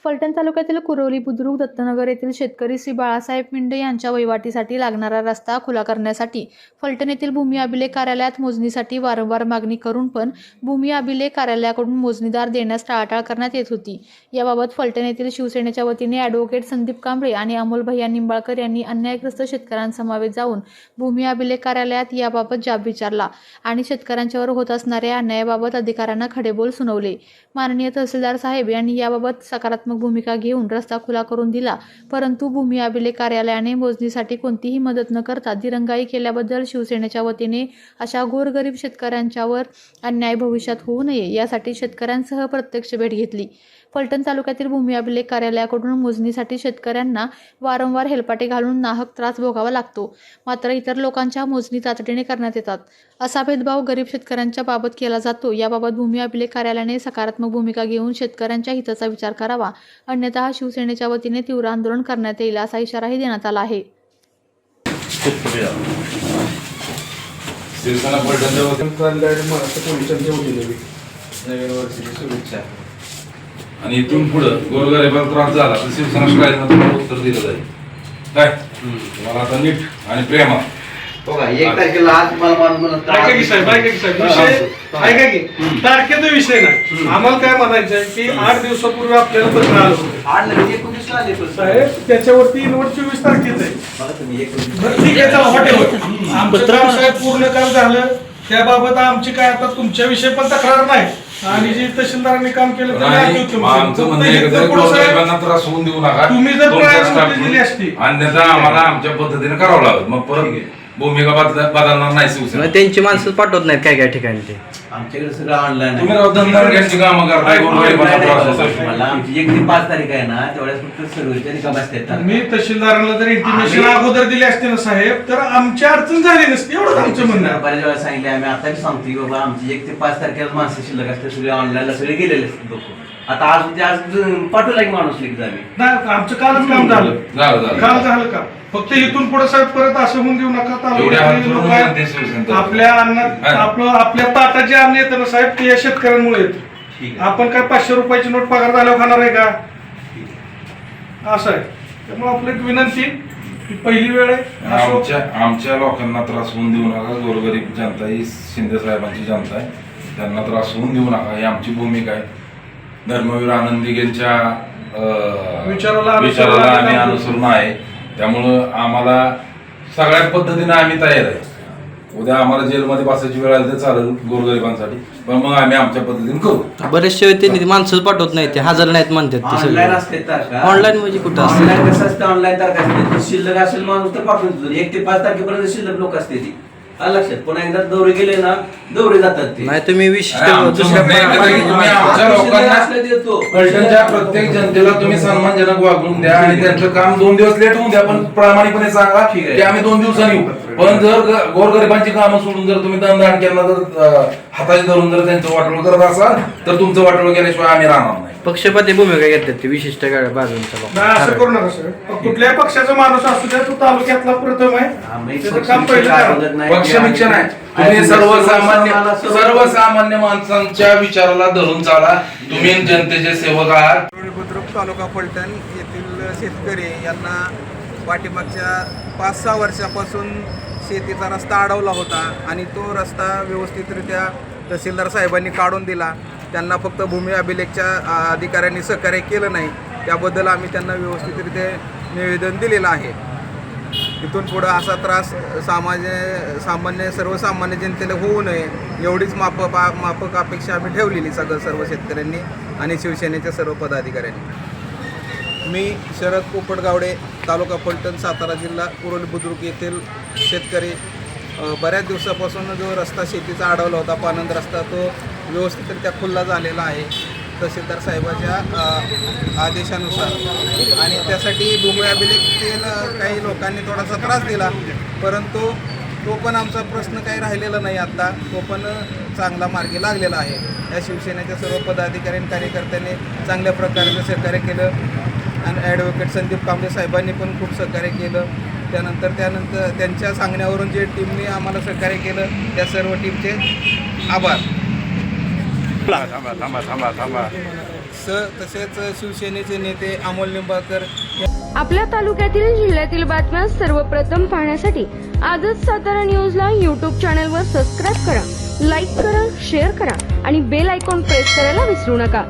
फलटण तालुक्यातील कुरोली बुद्रुक दत्तनगर येथील शेतकरी श्री बाळासाहेब मिंडे यांच्या वहिवाटीसाठी लागणारा रस्ता खुला करण्यासाठी फलटण येथील भूमी अभिलेख कार्यालयात मोजणीसाठी वारंवार मागणी करून पण भूमी अभिलेख कार्यालयाकडून मोजणीदार देण्यास टाळाटाळ करण्यात येत होती। याबाबत फलटण येथील शिवसेनेच्या वतीने ॲडव्होकेट संदीप कांबळे आणि अमोल भैया निंबाळकर यांनी अन्यायग्रस्त शेतकऱ्यांसमवेत जाऊन भूमी अभिलेख कार्यालयात याबाबत जाब विचारला आणि शेतकऱ्यांच्यावर होत असणाऱ्या अन्यायाबाबत अधिकाऱ्यांना खडेबोल सुनावले। माननीय तहसीलदार साहेब यांनी याबाबत सकारात्मक भूमिका घेऊन रस्ता खुला करून दिला, परंतु भूमी अभिलेख कार्यालयाने मोजणीसाठी कोणतीही मदत न करता दिरंगाई केल्याबद्दल शिवसेनेच्या वतीने अशा गोरगरीब शेतकऱ्यांच्यावर अन्याय भविष्यात होऊ नये यासाठी शेतकऱ्यांसह प्रत्यक्ष भेट घेतली। फलटण तालुक्यातील भूमी अभिलेख कार्यालयाकडून मोजणीसाठी शेतकऱ्यांना वारंवार हेलपाटे घालून नाहक त्रास भोगावा लागतो, मात्र इतर लोकांच्या मोजणी तातडीने करण्यात येतात। असा भेदभाव गरीब शेतकऱ्यांच्या बाबत केला जातो। याबाबत भूमी अभिलेख कार्यालयाने सकारात्मक भूमिका घेऊन शेतकऱ्यांच्या हिताचा विचार करावा, अन्यथा शिवसेनेच्या वतीने तीव्र आंदोलन करण्यात येईल असा इशाराही देण्यात आला आहे। आणि इथून पुढे गोरगरिबाला त्रास झाला तर शिवसेना शाळेनं तुम्हाला उत्तर दिलं जाईल काय तुम्हाला आता नीट आणि प्रेमात बघा 1 तारखेला आज मला माणूस ऐका की साहेब विषय ऐका की तारखेचा विषय नाही, आम्हाला काय म्हणायचं आहे की 8 दिवसापूर्वी आपल्याला पत्र आलं होतं 8 नाही 19 ला आले साहेब, त्याच्यावरती इनवट 24 तारखेचं आहे। बघा तुम्ही 19 बरं ठीक आहे, चला हॉटेल आमचं काम साहेब पूर्ण काम झालं, त्याबाबत आमची काय आता तुमच्याविषयी पण तक्रार नाही आणि जे तहसीलदारांनी काम केलं ते आमचं म्हणणं आहे की गोरगरिबांना त्रास होऊन देऊ नका, तुम्ही जर प्रायोरिटी दिली असती अन्यथा आम्हाला आमच्या पद्धतीने करावं लागेल, मग परत भूमिका बदलणार नाही शिवसेना। त्यांची माणसं पाठवत नाहीत काय काय ठिकाणी ते आमच्याकडे सगळं ऑनलाईन तुम्ही धंदाची कामं करताय गोरगरिबांना त्रास होतो। मला आमची 1 ते 5 तारीख आहे ना त्यावेळेस फक्त सर्व्हिसच्या निकाम असतात। मी तहसीलदारांना जर इंटिमेशन अगोदर दिली असते ना साहेब तर आमची अडचण झाली नसती, एवढंच आमचं म्हणणं आहे। बऱ्याच वेळा सांगितले आम्ही आता सांगतो की बाबा आमची 1 ते 5 तारखेला माणसं शिल्लक असते, सगळे ऑनलाईनला सगळे गेलेले असतात लोक। आता आज पाठवला की माणूस लिख झाली नाही, आमचं कालच काम झालं काल झालं का, फक्त इथून पुढे साहेब परत असं होऊन देऊ नका। आपल्या अन्नात आपल्या ताटाचे अन्न येतं ना साहेब, ते या शेतकऱ्यांमुळे येतं। आपण काय 500 रुपयाची नोट पगार झाल्यावर खाणार आहे का, असं आहे। त्यामुळे आपली एक विनंती की पहिली वेळ आहे आमच्या लोकांना त्रास होऊन देऊ नका, गोरगरीब जनता ही शिंदे साहेबांची जनता आहे, त्यांना त्रास होऊन देऊ नका ही आमची भूमिका आहे। धर्मवीर आनंदीगेंच्या विचाराला आम्ही अनुसरून आहे, त्यामुळं आम्हाला सगळ्या पद्धतीने आम्ही तयार आहे। उद्या आम्हाला जेलमध्ये बसायची वेळ आली तर चालेल गोरगरिबांसाठी, पण मग आम्ही आमच्या पद्धतीने करू। बरेचसे त्यांनी माणसं पाठवत नाही, ते हजर नाहीत म्हणतात ते ऑनलाईन सगळे। असते तारखा ऑनलाईन म्हणजे कुठं असतं? ऑनलाईन कसं असतं, ऑनलाईन तारखा असते, शिल्लक असेल माणूस तर पाठवून देतो। 1 ते 5 तारखेपर्यंत शिल्लक लोक असते ती लक्षात, पुन्हा एकदा दौरे गेले ना दौरे जातात ते नाही तुम्ही विशिष्ट तुम्ही आमच्या लोकांना फलटणच्या प्रत्येक जनतेला तुम्ही सन्मानजनक वागणूक द्या आणि त्यांचं काम 2 दिवस लेट होऊन द्या, पण प्रामाणिकपणे सांगा की आम्ही 2 दिवसांनी येऊ। पण जर गोरगरिबांची कामं सोडून जर तुम्ही दंडकेला जर हाताची धरून जर त्यांचं वाटोळ करत असाल तर तुमचं वाटोळ केल्याशिवाय आम्ही राहणार नाही। पक्षपाती भूमिका घेतात ते विशिष्ट बाजूंच्या नाही, असं करू नका साहेब। कुठल्याही पक्षाचा माणूस असू द्या, तो तालुक्यातला प्रथम आहे, त्याचं काम पहिलं करा। पक्षभिक्षा नाही, तुम्ही सर्वसामान्य माणसांच्या विचाराला धरून चाला, तुम्ही जनतेचे सेवक आहात। बुद्रुक तालुका फलटण येथील शेतकरी यांना पाठीमागच्या 5-6 वर्षापासून शेतीचा रस्ता अडवला होता आणि तो रस्ता व्यवस्थितरित्या तहसीलदार साहेबांनी काढून दिला। त्यांना फक्त भूमी अभिलेखच्या अधिकाऱ्यांनी सहकार्य केलं नाही, त्याबद्दल आम्ही त्यांना व्यवस्थितरित्या निवेदन दिलेलं आहे। इथून पुढं असा त्रास सामान्य सर्वसामान्य जनतेला होऊ नये एवढीच माफक अपेक्षा आम्ही ठेवलेली सर्व शेतकऱ्यांनी आणि शिवसेनेच्या सर्व पदाधिकाऱ्यांनी। मी शरद पोपटगावडे, तालुका फलटण, सातारा जिल्हा, कुरोली बुद्रुक येथील शेतकरी। बऱ्याच दिवसापासून जो रस्ता शेतीचा अडवला होता पानंद रस्ता, तो व्यवस्थितरित्या खुला झालेला आहे तहसीलदार साहेबांच्या आदेशानुसार, आणि त्यासाठी भूमी अभिलेखतील काही लोकांनी थोडासा त्रास दिला, परंतु तो पण आमचा प्रश्न काही राहिलेला नाही आता, तो पण चांगला मार्गी लागलेला आहे। या शिवसेनेच्या सर्व पदाधिकारी आणि कार्यकर्त्यांनी चांगल्या प्रकारे सहकार्य केलं आणि ॲडव्होकेट संदीप कांबळे साहेबांनी पण खूप सहकार्य केलं। त्यानंतर त्यांच्या सांगण्यावरून जे टीमने आम्हाला सहकार्य केलं त्या सर्व टीमचे आभार। तसेच शिवसेनेचे नेते अमोल निंबाळकर आपल्या तालुक्यातील जिल्ह्यातील बातम्या सर्वप्रथम पाहण्यासाठी आजच सातारा न्यूजला यूट्यूब चॅनलवर सबस्क्राईब करा, लाईक करा, शेअर करा आणि बेल आयकॉन प्रेस करायला विसरू नका.